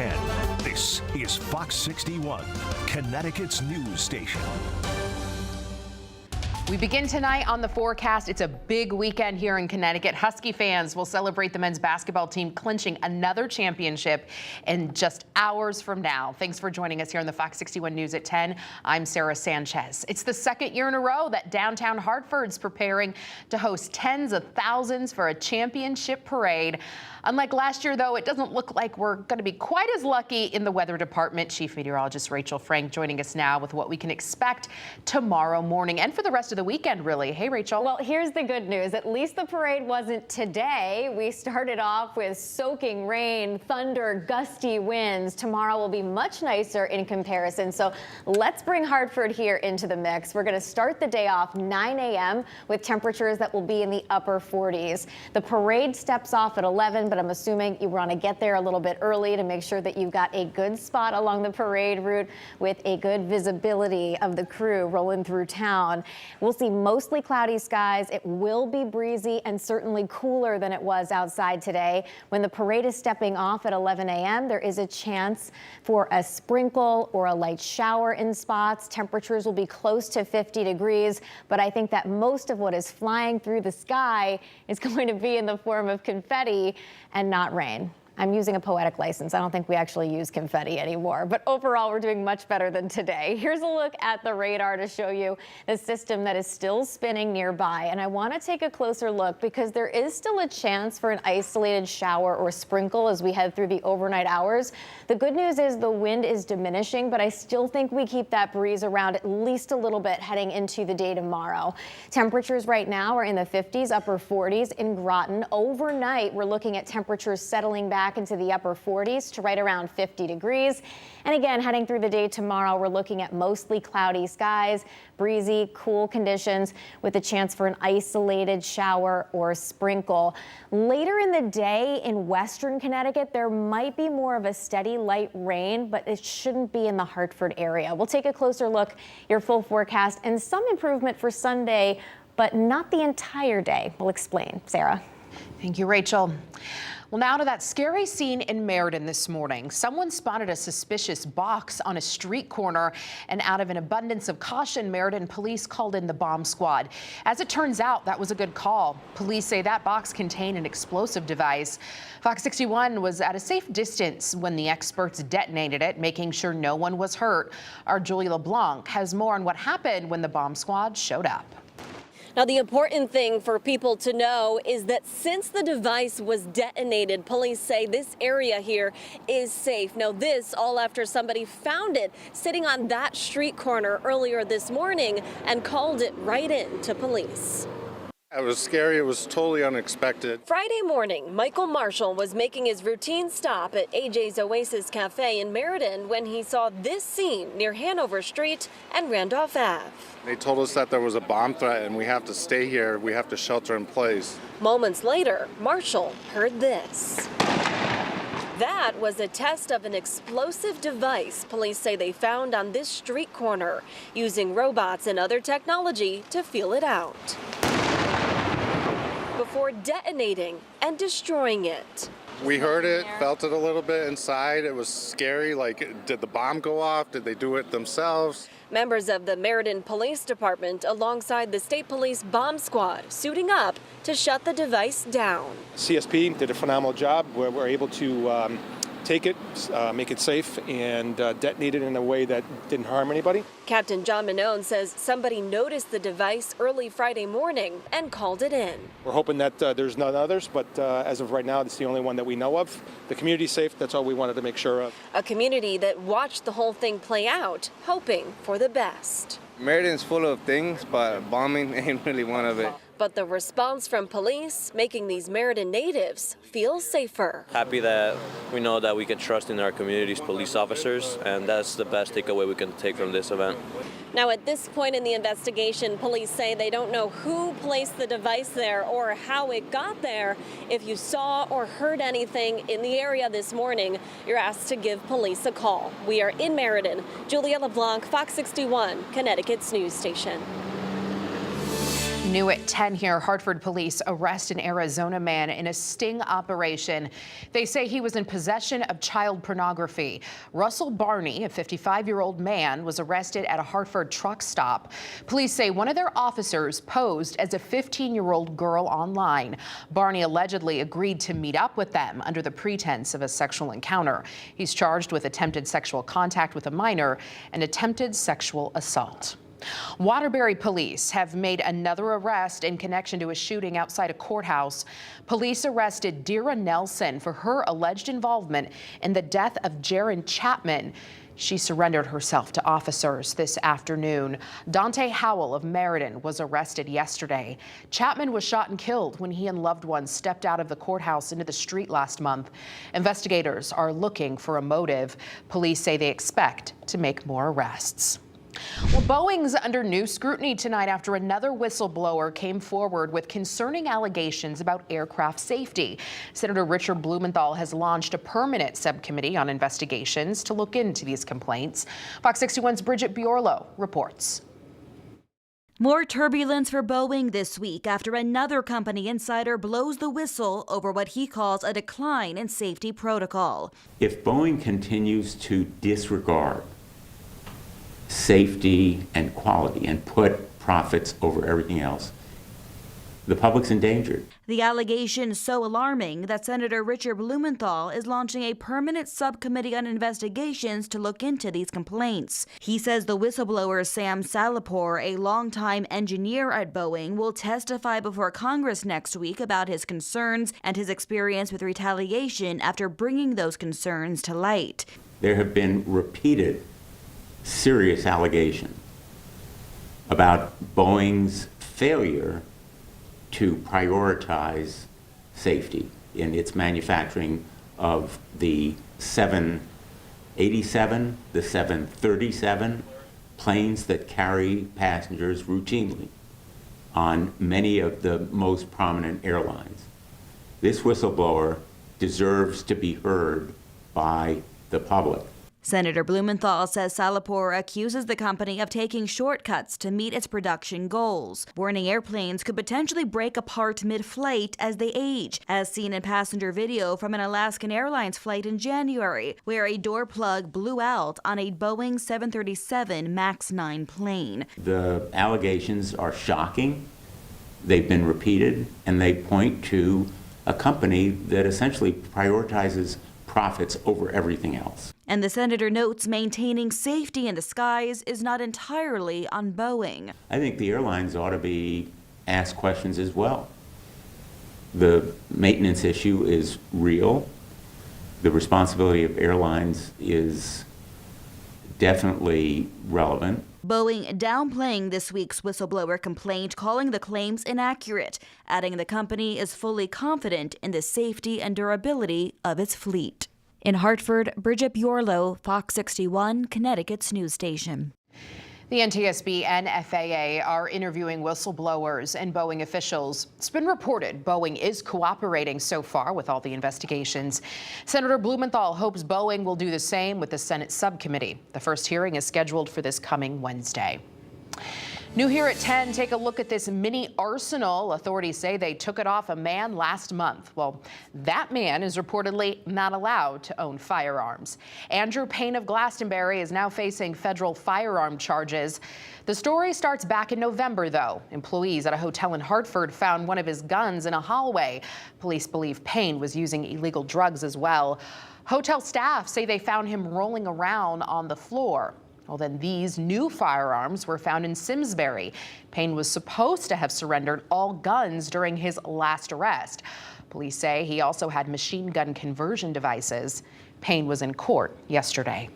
10. This is Fox 61, Connecticut's news station. We begin tonight on the forecast. It's a big weekend here in Connecticut. Husky fans will celebrate the men's basketball team clinching another championship in just hours from now. Thanks for joining us here on the Fox 61 News at 10. I'm Sarah Sanchez. It's the second year in a row that downtown Hartford's preparing to host tens of thousands for a championship parade. Unlike last year, though, it doesn't look like we're going to be quite as lucky in the weather department. Chief Meteorologist Rachel Frank joining us now with what we can expect tomorrow morning and for the rest of the weekend, really. Hey, Rachel. Well, here's the good news. At least the parade wasn't today. We started off with soaking rain, thunder, gusty winds. Tomorrow will be much nicer in comparison. So let's bring Hartford here into the mix. We're going to start the day off 9 a.m. with temperatures that will be in the upper 40s. The parade steps off at 11, but I'm assuming you want to get there a little bit early to make sure that you've got a good spot along the parade route with a good visibility of the crew rolling through town. We'll see mostly cloudy skies. It will be breezy and certainly cooler than it was outside today. When the parade is stepping off at 11 a.m., there is a chance for a sprinkle or a light shower in spots. Temperatures will be close to 50 degrees, but I think that most of what is flying through the sky is going to be in the form of confetti and not rain. I'm using a poetic license. I don't think we actually use confetti anymore, but overall we're doing much better than today. Here's a look at the radar to show you the system that is still spinning nearby. And I want to take a closer look because there is still a chance for an isolated shower or sprinkle as we head through the overnight hours. The good news is the wind is diminishing, but I still think we keep that breeze around at least a little bit heading into the day tomorrow. Temperatures right now are in the 50s, upper 40s in Groton. Overnight, we're looking at temperatures settling back into the upper 40s to right around 50 degrees. And again, heading through the day tomorrow, we're looking at mostly cloudy skies, breezy, cool conditions with a chance for an isolated shower or sprinkle. Later in the day in western Connecticut, there might be more of a steady light rain, but it shouldn't be in the Hartford area. We'll take a closer look, your full forecast, and some improvement for Sunday, but not the entire day. We'll explain. Sarah. Thank you, Rachel. Well, now to that scary scene in Meridan this morning. Someone spotted a suspicious box on a street corner, and out of an abundance of caution, Meridan police called in the bomb squad. As it turns out, that was a good call. Police say that box contained an explosive device. Fox 61 was at a safe distance when the experts detonated it, making sure no one was hurt. Our Julia LeBlanc has more on what happened when the bomb squad showed up. Now, the important thing for people to know is that since the device was detonated, police say this area here is safe. Now, this all after somebody found it sitting on that street corner earlier this morning and called it right in to police. It was scary. It was totally unexpected. Friday morning, Michael Marshall was making his routine stop at AJ's Oasis Cafe in Meridan when he saw this scene near Hanover Street and Randolph Ave. They told us that there was a bomb threat and we have to stay here. We have to shelter in place. Moments later, Marshall heard this. That was a test of an explosive device police say they found on this street corner, using robots and other technology to feel it out before detonating and destroying it. We heard it, felt it a little bit inside. It was scary. Like, did the bomb go off? Did they do it themselves? Members of the Meridan Police Department alongside the State Police Bomb Squad suiting up to shut the device down. CSP did a phenomenal job. We're able to take it, make it safe, and detonate it in a way that didn't harm anybody. Captain John Manone says somebody noticed the device early Friday morning and called it in. We're hoping that there's none others, but as of right now, it's the only one that we know of. The community's safe. That's all we wanted to make sure of. A community that watched the whole thing play out, hoping for the best. Meridan's full of things, but bombing ain't really one of it. But the response from police making these Meridan natives feel safer. Happy that we know that we can trust in our community's police officers, and that's the best takeaway we can take from this event. Now, at this point in the investigation, police say they don't know who placed the device there or how it got there. If you saw or heard anything in the area this morning, you're asked to give police a call. We are in Meridan. Julia LeBlanc, Fox 61, Connecticut's news station. New at 10 here, Hartford police arrest an Arizona man in a sting operation. They say he was in possession of child pornography. Russell Barney, a 55-year-old man, was arrested at a Hartford truck stop. Police say one of their officers posed as a 15-year-old girl online. Barney allegedly agreed to meet up with them under the pretense of a sexual encounter. He's charged with attempted sexual contact with a minor and attempted sexual assault. Waterbury police have made another arrest in connection to a shooting outside a courthouse. Police arrested Dira Nelson for her alleged involvement in the death of Jaron Chapman. She surrendered herself to officers this afternoon. Dante Howell of Meridan was arrested yesterday. Chapman was shot and killed when he and loved ones stepped out of the courthouse into the street last month. Investigators are looking for a motive. Police say they expect to make more arrests. Well, Boeing's under new scrutiny tonight after another whistleblower came forward with concerning allegations about aircraft safety. Senator Richard Blumenthal has launched a permanent subcommittee on investigations to look into these complaints. Fox 61's Bridget Biorlo reports. More turbulence for Boeing this week after another company insider blows the whistle over what he calls a decline in safety protocol. If Boeing continues to disregard safety and quality and put profits over everything else, the public's endangered. The allegation so alarming that Senator Richard Blumenthal is launching a permanent subcommittee on investigations to look into these complaints. He says the whistleblower Sam Salapur, a longtime engineer at Boeing, will testify before Congress next week about his concerns and his experience with retaliation after bringing those concerns to light. There have been repeated serious allegations about Boeing's failure to prioritize safety in its manufacturing of the 787, the 737 planes that carry passengers routinely on many of the most prominent airlines. This whistleblower deserves to be heard by the public. Senator Blumenthal says Salapur accuses the company of taking shortcuts to meet its production goals, warning airplanes could potentially break apart mid-flight as they age, as seen in passenger video from an Alaskan Airlines flight in January, where a door plug blew out on a Boeing 737 MAX 9 plane. The allegations are shocking. They've been repeated, and they point to a company that essentially prioritizes profits over everything else. And the senator notes maintaining safety in the skies is not entirely on Boeing. I think the airlines ought to be asked questions as well. The maintenance issue is real. The responsibility of airlines is definitely relevant. Boeing downplaying this week's whistleblower complaint, calling the claims inaccurate, adding the company is fully confident in the safety and durability of its fleet. In Hartford, Bridget Biorlo, Fox 61, Connecticut's news station. The NTSB and FAA are interviewing whistleblowers and Boeing officials. It's been reported Boeing is cooperating so far with all the investigations. Senator Blumenthal hopes Boeing will do the same with the Senate subcommittee. The first hearing is scheduled for this coming Wednesday. New here at 10, take a look at this mini arsenal. Authorities say they took it off a man last month. Well, that man is reportedly not allowed to own firearms. Andrew Payne of Glastonbury is now facing federal firearm charges. The story starts back in November, though. Employees at a hotel in Hartford found one of his guns in a hallway. Police believe Payne was using illegal drugs as well. Hotel staff say they found him rolling around on the floor. Well, then these new firearms were found in Simsbury. Payne was supposed to have surrendered all guns during his last arrest. Police say he also had machine gun conversion devices. Payne was in court yesterday.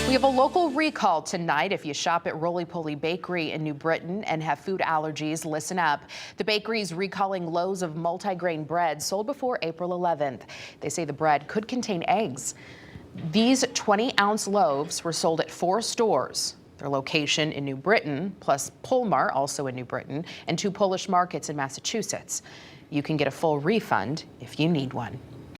We have a local recall tonight. If you shop at Roly Poly Bakery in New Britain and have food allergies, listen up. The bakery is recalling loaves of multigrain bread sold before April 11th. They say the bread could contain eggs. These 20-ounce loaves were sold at 4 stores. Their location in New Britain, plus Polmar, also in New Britain, and 2 Polish markets in Massachusetts. You can get a full refund if you need one.